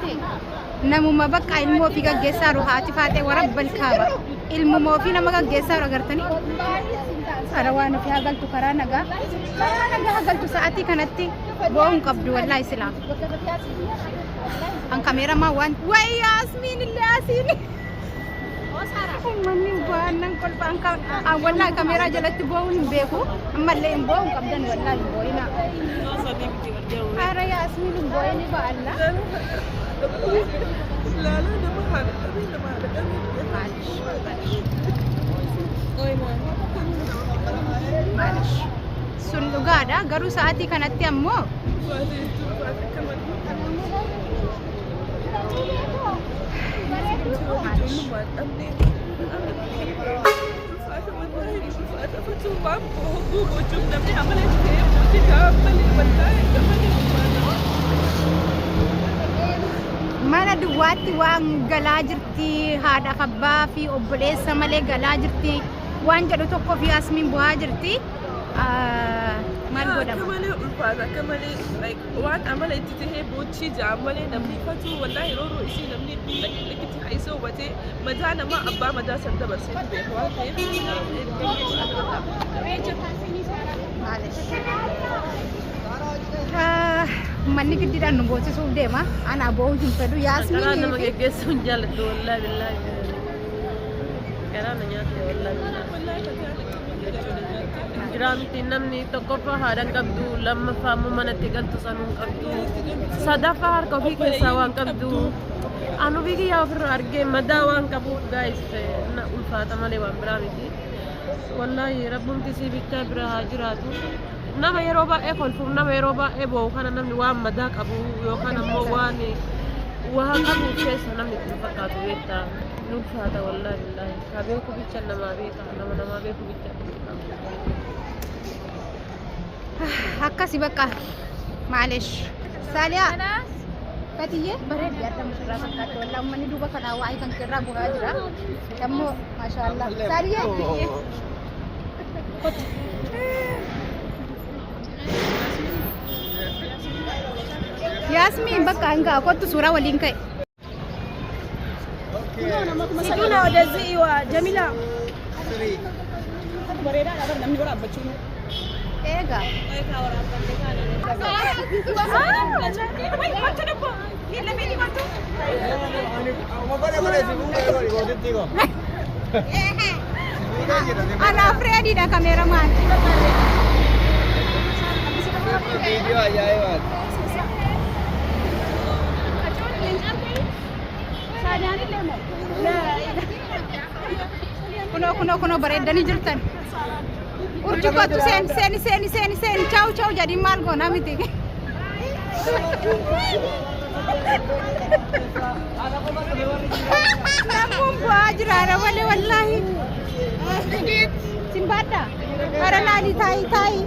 argite namuma bakka ilmoo fi gaggeessaa ruhaati faate warabbal kaaba ilmoo fi nama gaggeessaa agartani ara waan fi hagaltu karaa nagaa hagaltu sa'atii kanatti boon qabdu wallahi islaam an kameraman waan way Yasmin Yasin manni baanan kolfan ka wallahi kamera jalatti boon beeku amma illee boon qabdan wallahi boina ara Yasmin booni ba Allah لا لا ده ما حد ده ما حد معلش sun dhugaadha garuu sa'atii kanatti ammoo mana duwwaatti waan galaa jirti haadha abbaa fi obboleessa malee galaa jirti waan jedhu tokko fi Yasmin bu'aa jirti maal godhama kamalee ulfaata kamalee like waan amala itti tahee boochii jaamalee namni fatu wallahi rooroo ishii namni itti haisoo hubatee madaa nama abbaa madaa san dabarsee beeku waan ta'eef manni giddiidhaan nu boosisuuf deema ana boo'uu hin fedhu Yasmin karaa nama geggeessuun jaalladhu wallahi billahi karaa na nyaatte wallahi jiraamti namni tokkoffaa haadhan qabdu lammaffaa ammoo manatti galtu sanuun qabdu sadaffaa harka ofii keessaa waan qabdu anu biyya ofirraa argee madaa waan qabuuf gaayis na ulfaata malee waan biraa miti wallahi rabbumti si bichaa bira haa jiraatu nama yeroo baay'ee kolfuuf nama yeroo baay'ee boo'u kana namni waan madaa qabu yookaan ammoo waan qabuuf keessa namni itti fakkaatu beektaa ulfaata wallahi billahi ka beeku bicha namaa beeka namaa beeku bicha akkasi bakka maalesh saaliyaa fatiyye bareeddi adda mushurraa fakkaate wallahi ummanni duuba kanaa waa'ee kan kirraa bu'aa jira ammoo maashaallah saaliyaa Yasmin bakka hanga kottu suuraa waliin ka'e Sikina wadazi wa Jamila bareeda dha namni waraabachuu eega ana Freddy da cameraman video ajaa'ibaa kuno bareedanii jirtan urjukottu seeni ciao jadi maal goona miti namun bu'aa jiraara malee wallahi simbaadha ara laali taayi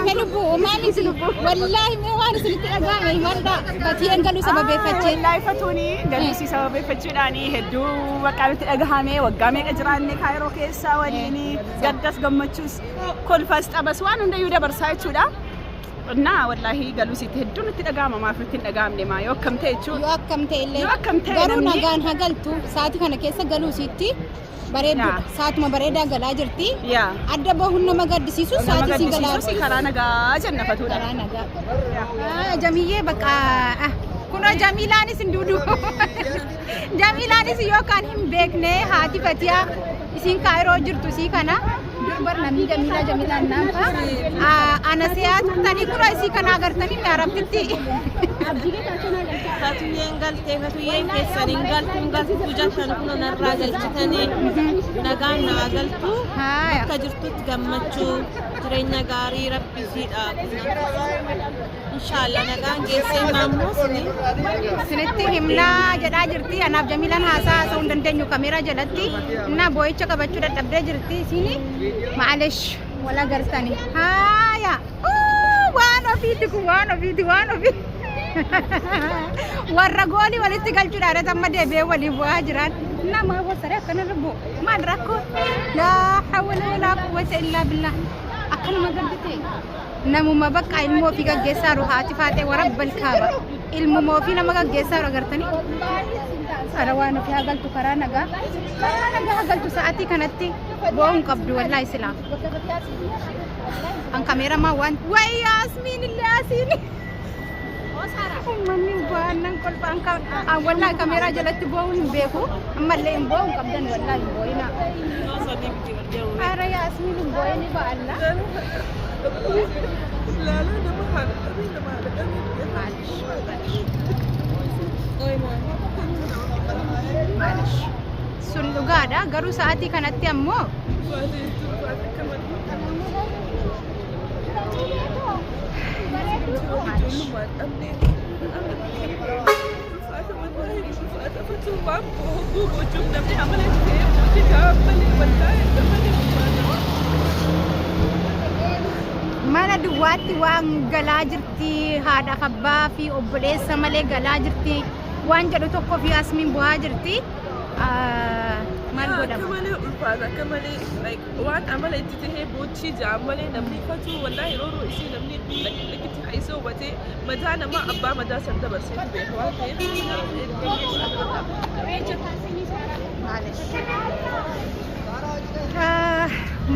Melubu, mami silubu. Wallahi me waan isinitti dhagahame himadha. Batiyeen galuu sababeeffachee. Wallahi fatuuni galuu sababeeffachuudhaani hedduu bakka nutti dhagahame waggaa meeqa jiraanne kaayiroo keessa waliin gaddas gammachuus kolfas xabas waan hundayyuu dabarsaa jechuudha. እና ወላሂ ገሉሲት ሄዱን ትደጋማ ማፍርትን ደጋምኔ ማ yokkam ta'e jechuudha yokkam ta'e illee garuu nagaan hagaltu saati kana keessa galuusitti bareedu saatuma bareedaa galaa jirti adda bahuun nama gaddisiisu saati si galaa si karaa nagaa jannafatuudha karaa nagaa jamiyyee bakka kuno jamilaanis induudu jamilaanis yookaan hin beekne haati fatiyaa isin kaayiroo jirtu si kana durbar namni jamilaan naampa ana siyaatu tani kura isi kana agartani me arabtitti Fatuyeen keessaniin galtu jatan kun narraa galchitanii nagaan naa galtu akka jirtutti gammachuu jireenya gaarii rabbi siidha inshallah nagaan geessee naammoo sinitti himnaa jedhaa jirti anaaf jamilaan haasaa ta'uu hin dandeenyu kameeraa jalatti innaa boo'icha qabachuu dadhabdee jirti isini maalesh wala gartani haaya waan ofiiti kun waan ofiiti warra goolii walitti galchuudhaan amma deebi'ee walii bu'aa jiran nama wasaree akkana rubbu maal rakkoo laa hawla walaa quwwata illaa billah akkanuma gardite namuma bakka ilmoo fi gaggeessaaru haati faatee warabbal kaaba ilmumoo fi nama gaggeessaaru agartanii ara waan ofi hagaltu karaa nagaa hagaltu sa'aatii kanatti bo'uun qabdu wallaahi silaa an kameeramaa waan way Yaasmiin illee asiin manni bu'aanan kolfaan wallaahi kameeraa jalatti bo'uun hin beeku ammallee hin bo'uun qabdan wallaahi hin bo'ina ara Yaasmiin hin bo'ini ba'alla sun dhugaadha garuu sa'aatii kanatti ammoo mana duwwaatti waan galaa jirti haadha abbaa fi obboleessa malee galaa jirti waan jedhu tokko fi Yaasmiin bu'aa jirti maal godhama kamalee ulfaata kamalee like waan amala itti tahee boochii jaamalee namni fatu wallahi yeroo ishee namni itti haisee hubatee mataa nama abbaa mataa san dabarsee beeku waan ta'eef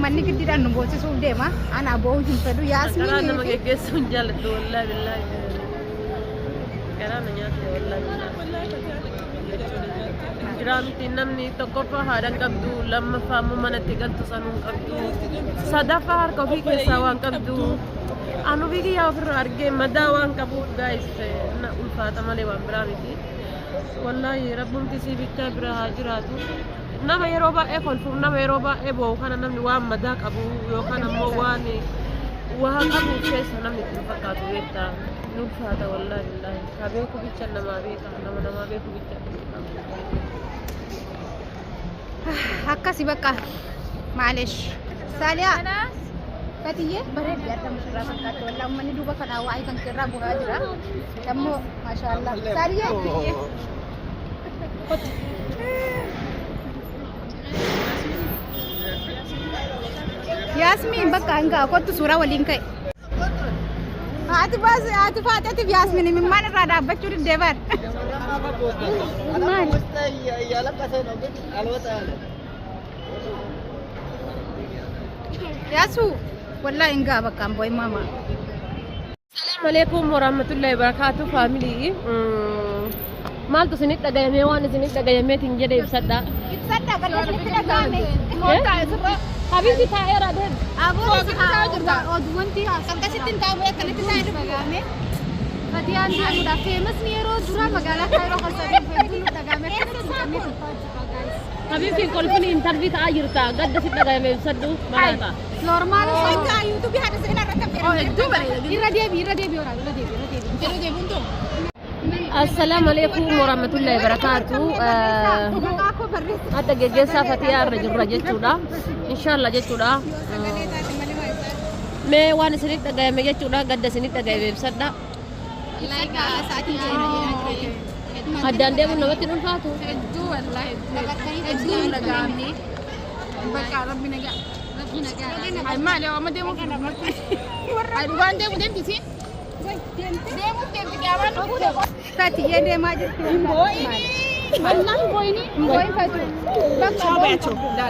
manni giddiidhaan nu boosisuuf deema ana boo'uu hin fedhu Yaasmiin karaa nama geggeessuun jaalladhu wallahi billahi karaa na nyaatte wallahi jiraamti namni tokkoffaa haadhan qabdu lammaffaa immoo manatti galtu sanuun qabdu sadaffaa harka ofii keessaa waan qabdu anu biyya ofirraa argee madaa waan qabuuf gaayis na ulfaata malee waan biraa miti wallahi rabbumti si bichaa bira haa jiraatu nama yeroo baay'ee kolfuuf nama yeroo baay'ee boo'u kana namni waan madaa qabu yookaan ammoo waan waa qabu keessa namni itti fakkaatu beektaa ni ulfaata wallahi billahi ka beeku bicha namaa beeka nama namaa beeku bicha akkasi bakka maaleesh saaliyaa fatiyye bareeddi adda mushirraa fakkaatti wallaahi uummanni duuba kanaa waa'ee kan keerraa bu'aa jira ammoo maashaallah saaliyaa Yaasmiin bakka hanga kottu suuraa waliin ka'e haati faateetiif Yaasmiin imimmaan irraa dhaabbachuu diddeeban maal Yaasu wallahi hanga bakka amboo mama Assalamu alaikum warahmatullahi wabarakatuh family maaltu isinit dhagayamee waan isinit dhagayameetiin jedhe ibsadha gadda dhagahame Habibi taa'eera deem aboo taa'aa jirta oduuwwanti akkasittiin taa'uu akkanatti taa'ee dhagahame Fatiyaan deemuudha feemasni yeroo dura magaalaa Kaayiroo keessatti hedduun dhagahame Habibi kolfini interview taa'aa jirta gadda sit dhagayame ibsadhu maalata normaal akka YouTube haadha seenaa irratti affeeramee hedduu bareeda irra deebi hunduu Assalamu alaikum warahmatullahi wabarakatuh adda geggeessaa Fatiyaa irra jirra jechuudha inshallah jechuudha mee waan isinit dhagayame jechuudha gadda isinit dhagayame ibsadha addaan deemuun namatti dhuunfaatu hedduu wallahi hedduu dhagahame bakka rabbi nagaa ay maali amma deemu ay dhugaan deemtisiin Fatiyee deemaa jirti wallahi boyni fatu bakka Sobeecho la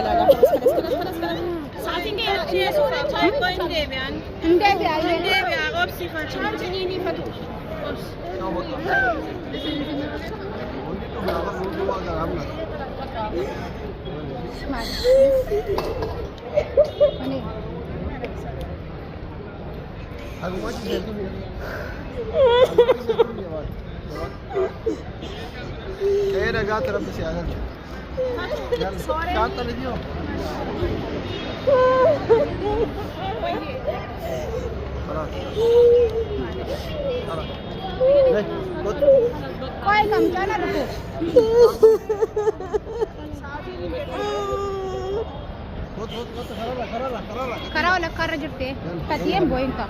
saatiin kee Indeebi'aa obsi fatu Era gato era especial. Cántale Dios. Koi kam jana ruko Karawa la karra jirte Fatiyeen boyin ka